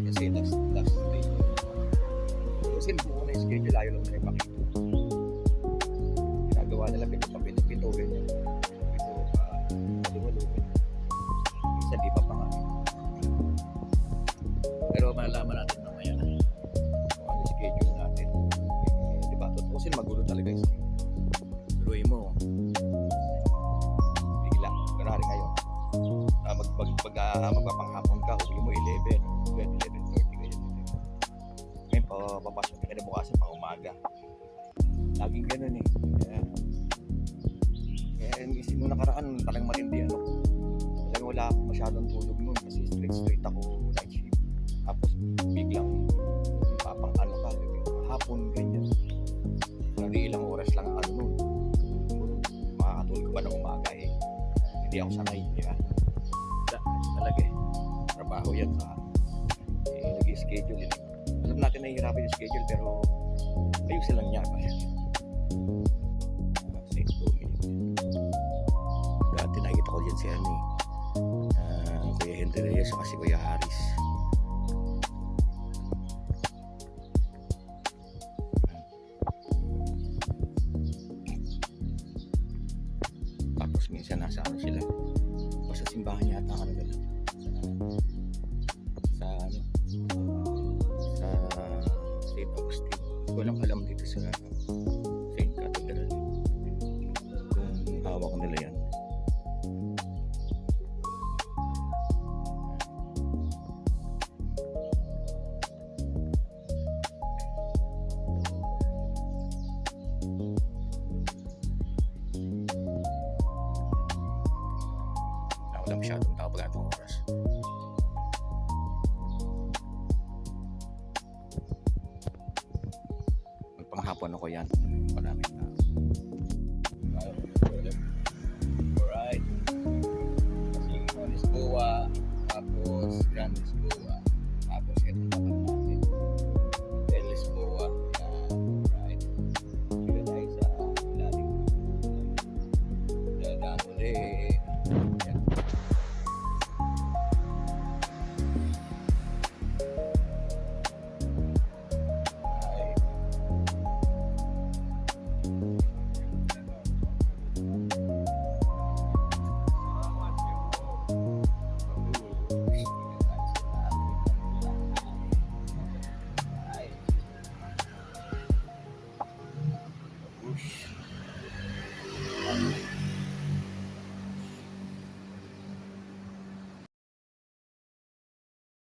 kasi last day. Kasi buo na yung schedule, ayaw lang na ipakita. Ginagawa nila pinto ganyan. Ito, maluwalo. Minsan di pa pa nga. Pero malalaman natin mamaya kung ano yung schedule natin. Diba? Kasi magulo talaga yung schedule. Tuloy mo. Bigla. Kunwari ngayon. Magpapanghapon ka, uwi mo 11, 11:30 ganyan. Ngayon, papasok ka na bukasan pang umaga. Laging ganun eh. Kaya isin mo nakaraan, talagang matindi ano. Talagang wala akong masyadong tulog nun kasi straight ako night shift. Tapos biglang ipapang ano ka, hapon ganyan. Hindi ilang oras lang ano nun. Makakatulog ba ng umaga eh. Hindi ako sanay, di ba? Talaga eh. Trabaho yan sa nag-schedule yun. Alam natin na hihirapan yung schedule pero ayusin lang niya. Say 2 minutes. Dati nakikita ko dyan si Kuya Henry Reyes o kasi Kuya Haris. Tapos minsan nasa ano sila. Sa simbahan yata ano gano'n sa St. Augustine. Walang alam dito sa St. Cathedral kung hawak nila yan. Wala masyadong tao pag atong oras. Magpanghapon ako yan. Maraming tao. Alright. Kasi Lisboa, tapos Grand Lisboa, tapos ito naman natin. Then Lisboa. Alright. Dito tayo sa ilalim. Dadaan ulit.